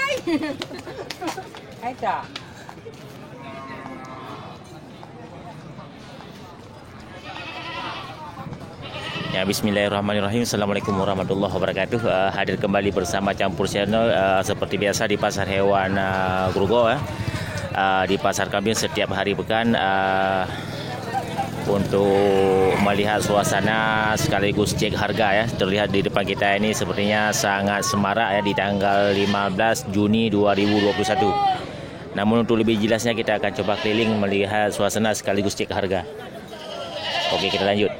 Ya, bismillahirrahmanirrahim. Assalamualaikum warahmatullahi wabarakatuh. Hadir kembali bersama Campur Channel seperti biasa di pasar hewan Grogol di pasar kambing setiap hari pekan untuk melihat suasana sekaligus cek harga ya. Terlihat di depan kita ini sepertinya sangat semarak ya di tanggal 15 Juni 2021. Namun untuk lebih jelasnya kita akan coba keliling melihat suasana sekaligus cek harga. Oke, kita lanjut.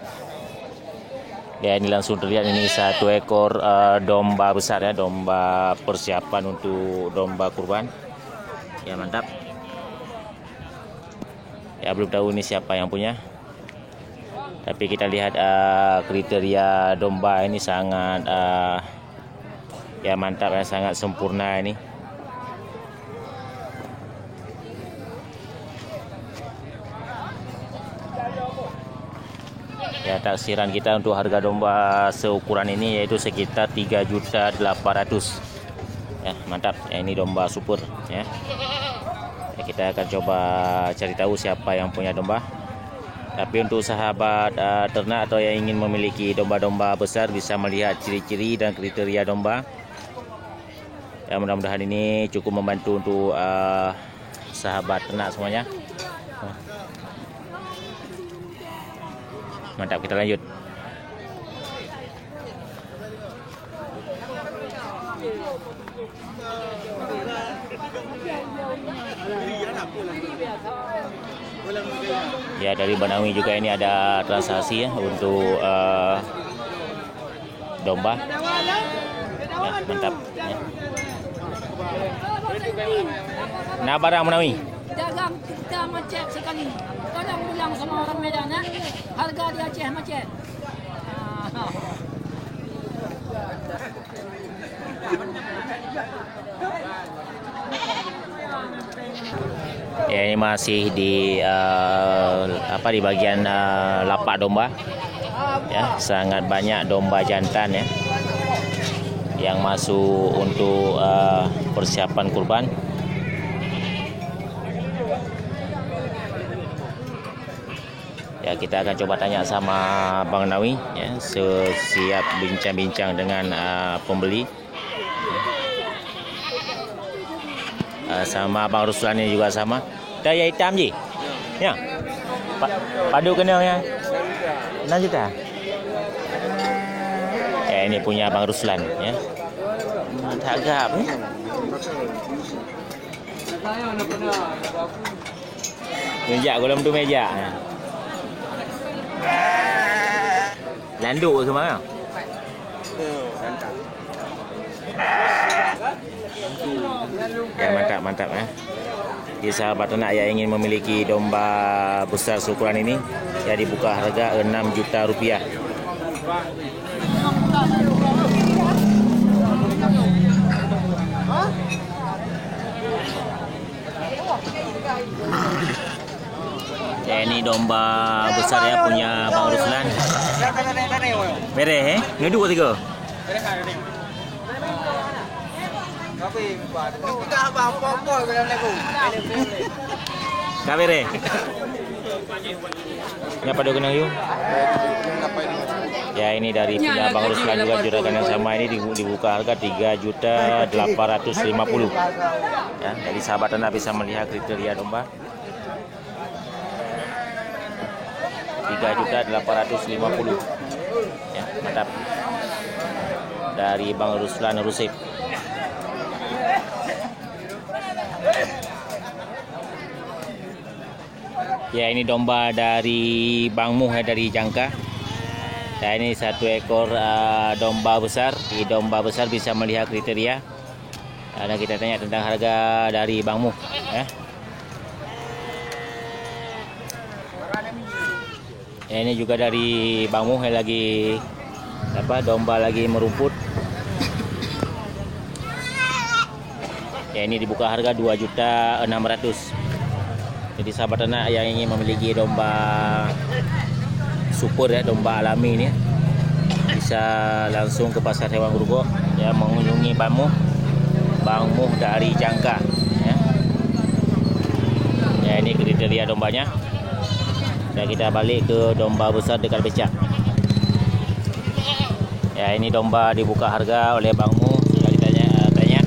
Ya, ini langsung terlihat ini satu ekor domba besar ya, domba persiapan untuk domba kurban. Ya, mantap. Ya, belum tahu ini siapa yang punya. Tapi kita lihat kriteria domba ini sangat ya mantap ya, sangat sempurna ini. Ya, taksiran kita untuk harga domba seukuran ini yaitu sekitar 3.800.000. Ya, mantap. Ya, ini domba super ya. Ya, kita akan coba cari tahu siapa yang punya domba. Tapi untuk sahabat ternak atau yang ingin memiliki domba-domba besar bisa melihat ciri-ciri dan kriteria domba. Ya, mudah-mudahan ini cukup membantu untuk sahabat ternak semuanya. Mantap, kita lanjut. Ya, dari Banawi juga ini ada transaksi ya untuk domba. Ya, mantap ya. Nah, barang Banawi. Dagang kita macet sekali. Kadang bilang sama orang Medan ya, harga di Aceh macet. Ya, ini masih di di bagian lapak domba. Ya, sangat banyak domba jantan ya yang masuk untuk persiapan kurban. Ya, kita akan coba tanya sama Bang Nawi ya, siap bincang-bincang dengan pembeli. Sama Bang Ruslan ini juga sama. Daya hitam je. Ya. Padu kena ya. 6 juta. Ya, ini punya Bang Ruslan ya. Tak agak ya. Meja kolam tu meja. Landuk ke mana? Ya, mantap ya. Di sahabat ternak yang ingin memiliki domba besar seukuran ini ya dibuka harga 6 juta rupiah. Ya, ini domba besar ya punya Bang Ruslan. Mereh ngeduk tiga. Kabere. Ngapa do kena yuk? Ya, ini dari punya Bang Ruslan juga juragan yang sama ini dibuka harga 3.850.000. Ya, jadi sahabat Anda bisa melihat kriteria domba. 3.850.000. Ya, mantap. Dari Bang Ruslan Rusip. Ya, ini domba dari Bang Muh ya, dari Jangka. Ya, ini satu ekor domba besar. Di domba besar bisa melihat kriteria. Dan kita tanya tentang harga dari Bang Muh ya. Ya, ini juga dari Bang Muh yang lagi domba lagi merumput. Ya, ini dibuka harga 2.600.000. Jadi sahabat ternak yang ingin memiliki domba super ya, domba alami ini bisa langsung ke pasar hewan Grogol ya, mengunjungi Bang Muh Bang Muh dari Jangka. Ya, ini kriteria dombanya. Dan kita balik ke domba besar dekat becak. Ya, ini domba dibuka harga oleh Bang Muh, sudah ditanya ya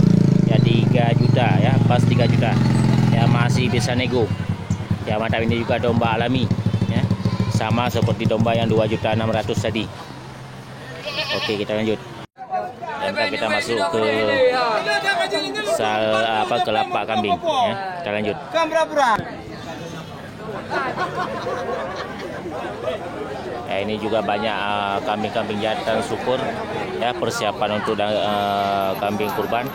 3 juta ya, pas 3 juta. Ya, masih bisa nego. Ya, mantap, ini juga domba alami ya. Sama seperti domba yang 2.600.000 tadi. Oke, kita lanjut. Dan kita masuk ke ke lapak kambing ya. Kita lanjut. Ya, ini juga banyak kambing-kambing jantan syukur ya, persiapan untuk kambing kurban.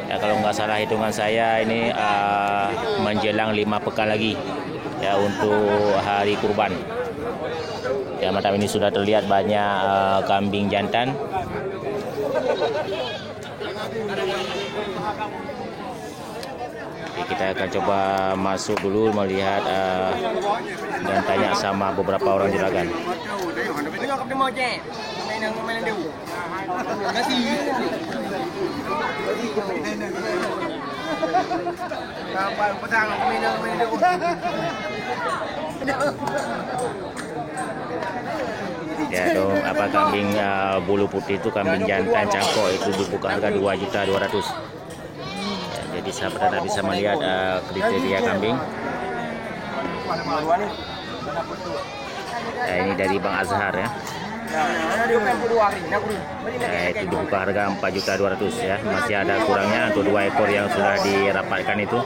Ya, kalau nggak salah hitungan saya ini menjelang 5 pekan lagi ya untuk hari kurban. Ya, mantap, ini sudah terlihat banyak kambing jantan. Kita akan coba masuk dulu melihat dan tanya sama beberapa orang juragan. Ya, dong, kambing bulu putih itu, kambing jantan cangkok itu dibuka harga 2.200.000. Ya, jadi sahabat Anda bisa melihat kriteria kambing. Ya, ini dari Bang Azhar ya. Ya, itu dibuka harga 4.200.000 ya. Masih ada kurangnya untuk 2 ekor yang sudah dirapatkan itu.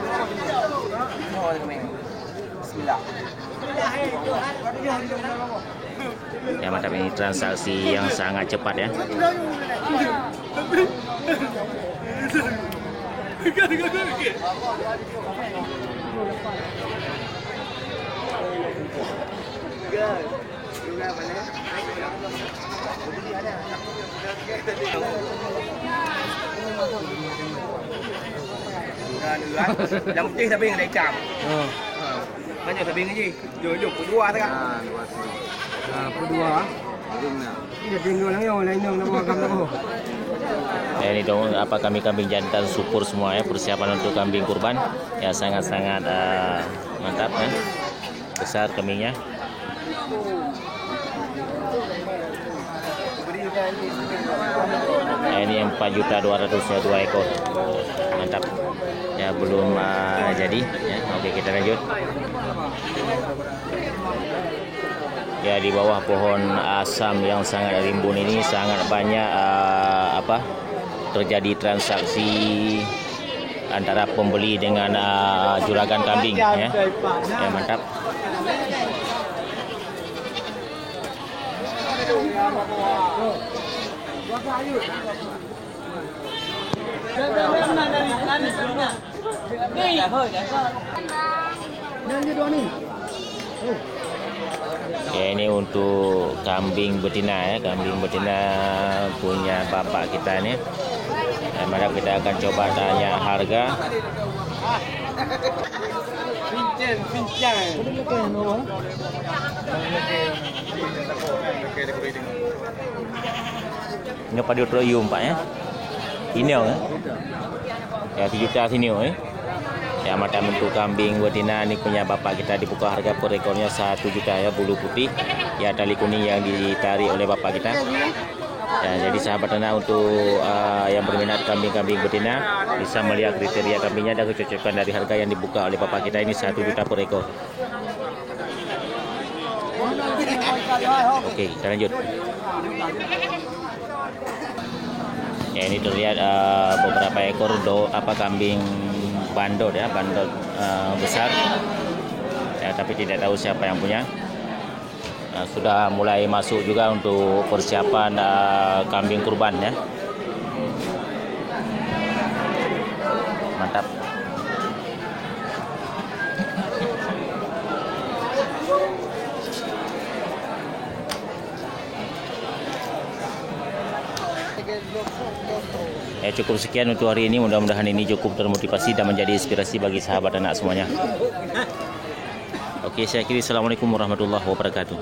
Ya, mantap, ini transaksi yang sangat cepat ya. Yang penting tapi yang jam. Banyak tapi ngaji. Jujur kedua tak? Kedua. Ini tinggal yang lain yang nak kamu. Ya, ini dong kambing-kambing jantan syukur semua ya, persiapan untuk kambing kurban. Ya, sangat-sangat mantap ya. Besar kambingnya. Ya, ini yang 4.200.000 ya, 2 ekor. Mantap. Ya, belum jadi ya. Oke, kita lanjut. Ya, di bawah pohon asam yang sangat rimbun ini sangat banyak terjadi transaksi antara pembeli dengan juragan kambing ya. Ya, mantap. Ya, ini untuk kambing betina ya, kambing betina punya bapak kita ini. Dan mari kita akan coba tanya harga. Ini pada troyum Pak ya. Ini ya. Ya, 7 juta sini ya. Ya, macam untuk kambing betina ini punya bapak kita dibuka harga per ekornya 1 juta ya, bulu putih. Ya, tali kuning yang ditarik oleh bapak kita. Ya, jadi sahabat Anda untuk yang berminat kambing-kambing betina bisa melihat kriteria kambingnya dan kecocokan dari harga yang dibuka oleh bapak kita ini 1 juta per ekor. Oke, kita lanjut. Ya, ini terlihat beberapa ekor kambing bandot ya, bandot besar. Ya, tapi tidak tahu siapa yang punya. Sudah mulai masuk juga untuk persiapan kambing kurban ya. Mantap. Ya, cukup sekian untuk hari ini. Mudah-mudahan ini cukup termotivasi dan menjadi inspirasi bagi sahabat anak semuanya. Oke, saya akhiri. Assalamualaikum warahmatullahi wabarakatuh.